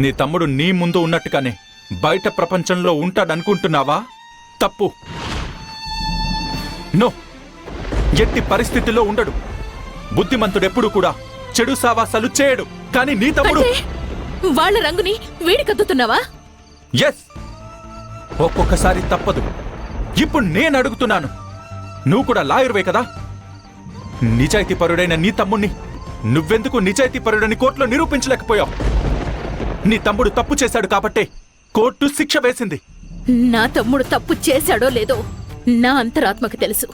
నీ తమ్ముడు నీ ముందు ఉన్నట్టుగానే బయట ప్రపంచంలో ఉంటాడనుకుంటున్నావా? తప్పు. నో, ఎట్టి పరిస్థితిలో ఉండడు. బుద్ధిమంతుడెప్పుడు కూడా చెడు సావాసాలు చేయడు. కానీ నీ తమ్ముడు వాళ్ళ రంగుని వీడికద్దుతున్నావా? ఎస్, ఒక్కొక్కసారి తప్పదు. ఇప్పుడు నేను అడుగుతున్నాను, నువ్వు కూడా లాయర్వే కదా? నిజాయితీపరుడైన నీ తమ్ముణ్ణి నువ్వెందుకు నిజాయితీపరుడని కోర్టులో నిరూపించలేకపోయావు? నీ తమ్ముడు తప్పు చేశాడు కాబట్టే కోర్టు శిక్ష వేసింది. నా తమ్ముడు తప్పు చేశాడో లేదో నా అంతరాత్మకు తెలుసు.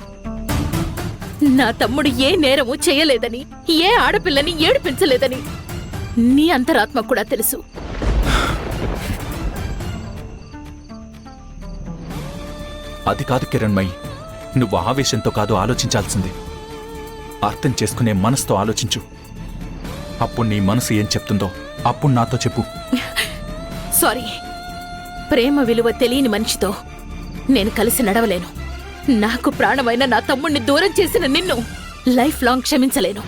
నా తమ్ముడు ఏ నేరము చేయలేదని, ఏ ఆడపిల్లని ఏడిపించలేదని నీ అంతరాత్మ కూడా తెలుసు. అది కాదు కిరణ్మయి, నువ్వు ఆవేశంతో కాదు ఆలోచించాల్సింది. అర్థం చేసుకునే మనసుతో ఆలోచించు. అప్పుడు నీ మనసు ఏం చెప్తుందో అప్పుడు నాతో చెప్పు. సారీ, ప్రేమ విలువ తెలియని మనిషితో నేను కలిసి నడవలేను. నాకు ప్రాణమైన నా తమ్ముణ్ణి దూరం చేసిన నిన్ను లైఫ్ లాంగ్ క్షమించలేను.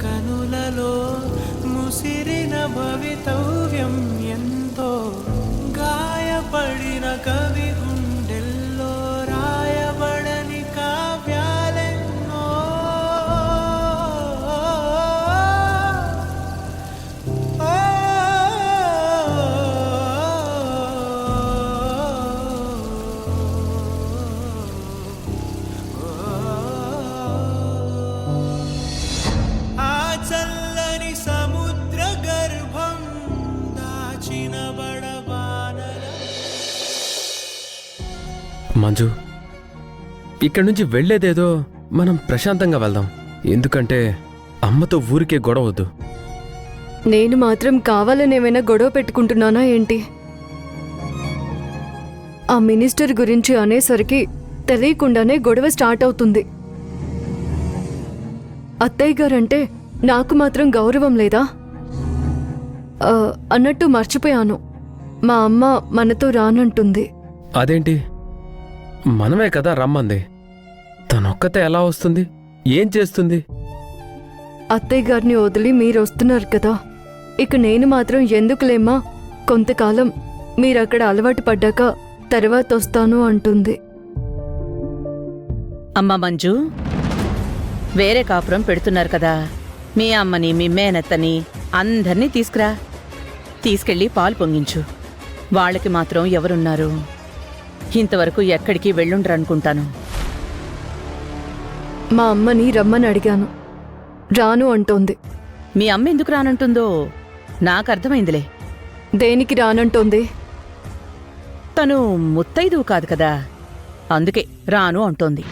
కనులలో ముసిరిన భవితవ్యం ఎంతో, గాయపడిన కవి గుండెల్లో రాయబడని కావ్యాలెన్నో. మంజు, ఇక్కడి నుంచి వెళ్లేదేదో మనం ప్రశాంతంగా వెళ్దాం. ఎందుకంటే అమ్మతో ఊరికే గొడవద్దు. నేను మాత్రం కావాలనేమైనా గొడవ పెట్టుకుంటున్నానా ఏంటి? ఆ మినిస్టర్ గురించి అనేసరికి తెలియకుండానే గొడవ స్టార్ట్ అవుతుంది. అత్తయ్య గారంటే నాకు మాత్రం గౌరవం లేదా? అన్నట్టు మర్చిపోయాను, మా అమ్మ మనతో రానంటుంది. అదేంటి, మనమే కదా రమ్మంది. తనొక్కతే ఎలా వస్తుంది? ఏం చేస్తుంది? అత్తయ్య గారిని వదిలి మీరు వస్తున్నారు కదా, ఇక నేను మాత్రం ఎందుకులేమ్మా, కొంతకాలం మీరక్కడ అలవాటు పడ్డాక తర్వాత వస్తాను అంటుంది. అమ్మ మంజు, వేరే కాపురం పెడుతున్నారు కదా, మీ అమ్మని మీ మేనత్తని అందర్నీ తీసుకురా. తీసుకెళ్ళి పాలు పొంగించు. వాళ్ళకి మాత్రం ఎవరున్నారు? ఇంతవరకు ఎక్కడికి వెళ్ళుండ్రనుకుంటాను. మా అమ్మని రమ్మని అడిగాను, రాను అంటోంది. మీ అమ్మ ఎందుకు రానంటుందో నాకు అర్థమైందిలే. దేనికి రానంటోంది? తను ముత్తైదువు కాదు కదా, అందుకే రాను అంటోంది.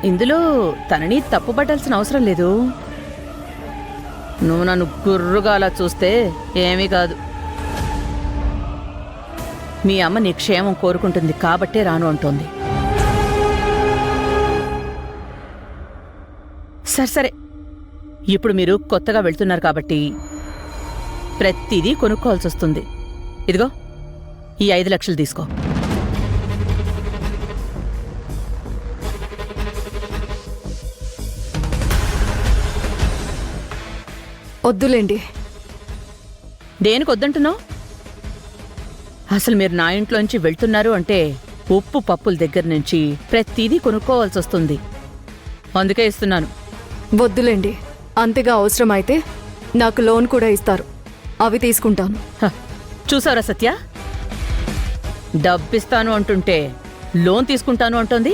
ఇందులో తనని తప్పుపట్టాల్సిన అవసరం లేదు. నువ్వు నన్ను గుర్రుగా అలా చూస్తే ఏమీ కాదు. మీ అమ్మ నీ క్షేమం కోరుకుంటుంది కాబట్టే రాను అంటోంది. సరే, ఇప్పుడు మీరు కొత్తగా వెళ్తున్నారు కాబట్టి ప్రతిదీ కొనుక్కోవాల్సి వస్తుంది. ఇదిగో ఈ 5 లక్షలు తీసుకో. వద్దులేండి. దేనికి వద్దంటున్నావు? అసలు మీరు నా ఇంట్లోంచి వెళ్తున్నారు అంటే ఉప్పు పప్పుల దగ్గర నుంచి ప్రతిదీ కొనుక్కోవాల్సి వస్తుంది. అందుకే ఇస్తున్నాను. వద్దులేండి, అంతగా అవసరమైతే నాకు లోన్ కూడా ఇస్తారు, అవి తీసుకుంటాను. హ, చూసావురా సత్య, డబ్బిస్తాను అంటుంటే లోన్ తీసుకుంటాను అంటోంది.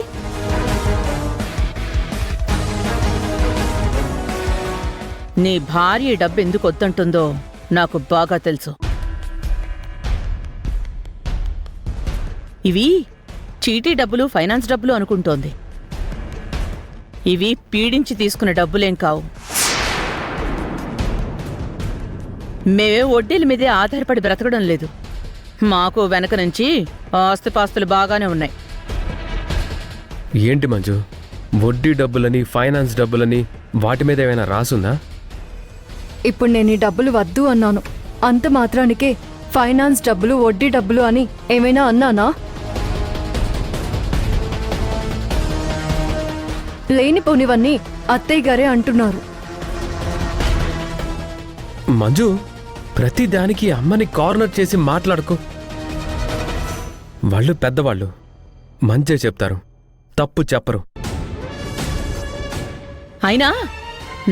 నీ భార్య ఈ డబ్బు ఎందుకు వద్దంటుందో నాకు బాగా తెలుసు. ఇవి చీటీ డబ్బులు, ఫైనాన్స్ డబ్బులు అనుకుంటోంది. ఇవి పీడించి తీసుకున్న డబ్బులేం కావు. మేమే వడ్డీల మీదే ఆధారపడి బ్రతకడం లేదు. మాకు వెనక నుంచి ఆస్తిపాస్తులు బాగానే ఉన్నాయి. ఏంటి మంజు, వడ్డీ డబ్బులని ఫైనాన్స్ డబ్బులని వాటి మీద ఏమైనా రాసుందా? ఇప్పుడు నేను ఈ డబ్బులు వద్దు అన్నాను, అంత మాత్రానికే ఫైనాన్స్ డబ్బులు, వడ్డీ డబ్బులు అని ఏమైనా అన్నానా? లేనిపోనివన్నీ అత్తయ్య గారే అంటున్నారు. మంజు, ప్రతి దానికి అమ్మని కార్నర్ చేసి మాట్లాడుకో. వాళ్ళు పెద్దవాళ్ళు, మంచే చెప్తారు, తప్పు చెప్పరు. అయినా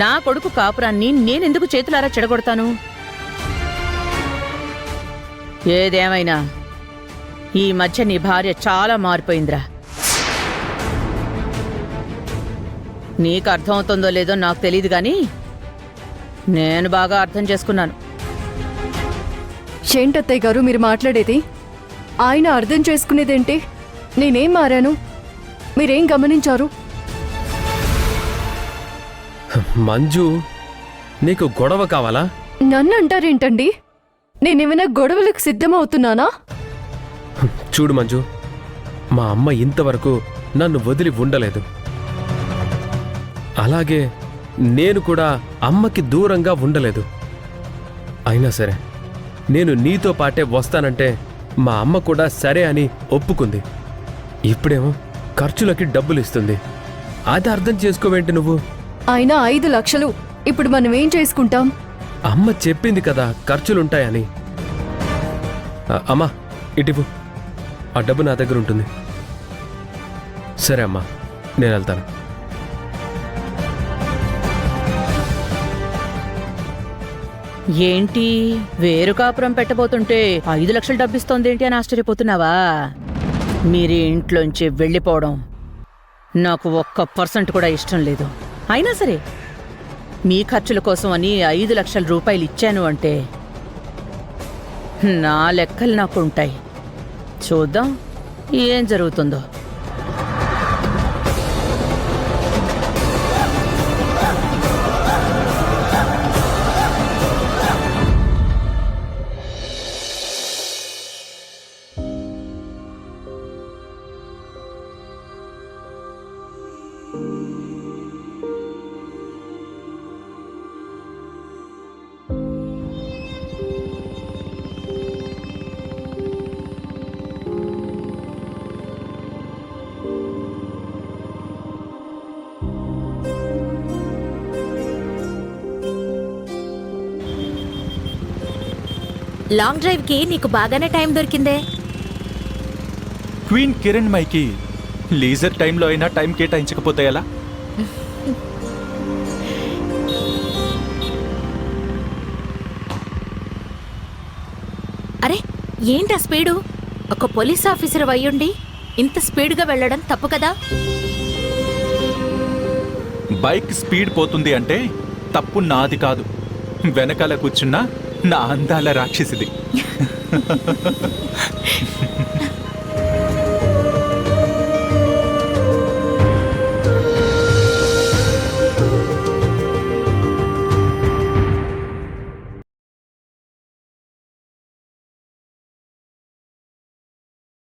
నా కొడుకు కాపురాన్ని నేనెందుకు చేతులారా చెడగొడతాను? ఏదేమైనా ఈ మధ్య నీ భార్య చాలా మారిపోయిందిరా. నీకు అర్థమవుతుందో లేదో నాకు తెలియదు గాని నేను బాగా అర్థం చేసుకున్నాను. ఏంటత్తయ్య గారు మీరు మాట్లాడేది? ఆయన అర్థం చేసుకునేదేంటి? నేనేం మారాను? మీరేం గమనించారు? మంజు, నీకు గొడవ కావాలా? నన్ను అంటారేంటండి? నేనేమైనా గొడవలకు సిద్ధమవుతున్నానా? చూడు మంజు, మా అమ్మ ఇంతవరకు నన్ను వదిలి ఉండలేదు. అలాగే నేను కూడా అమ్మకి దూరంగా ఉండలేదు. అయినా సరే నేను నీతో పాటే వస్తానంటే మా అమ్మ కూడా సరే అని ఒప్పుకుంది. ఇప్పుడేమో ఖర్చులకి డబ్బులు ఇస్తుంది. అది అర్థం చేసుకోవేంటి నువ్వు? అయినా 5 లక్షలు ఇప్పుడు మనం ఏం చేసుకుంటాం? అమ్మ చెప్పింది కదా ఖర్చులుంటాయని. అమ్మా, ఇటివ్వు, ఆ డబ్బు నా దగ్గర ఉంటుంది. సరే అమ్మా, నేను వెళ్తాను. ఏంటి వేరు కాపురం పెట్టబోతుంటే 5 లక్షలు డబ్బిస్తోందేంటి అని ఆశ్చర్యపోతున్నావా? మీరు ఇంట్లోంచి వెళ్ళిపోవడం నాకు 1% కూడా ఇష్టం లేదు. అయినా సరే మీ ఖర్చుల కోసం అని 5 లక్షల రూపాయలు ఇచ్చాను అంటే నా లెక్కలు నాకు ఉంటాయి. చూద్దాం ఏం జరుగుతుందో. లాంగ్ డ్రైవ్ కి నీకు బాగానే టైం దొరికిందే. క్వీన్ కిరణ్మయికి లీజర్ టైంలో అయినా టైం కేటాయించకపోతే ఎలా? అరే ఏంటా స్పీడు? ఒక పోలీస్ ఆఫీసర్ అయ్యుండి ఇంత స్పీడ్గా వెళ్ళడం తప్పు కదా? బైక్ స్పీడ్ పోతుంది అంటే తప్పు నాది కాదు, వెనకాల కూర్చున్న నా అందాల రాక్షసిది.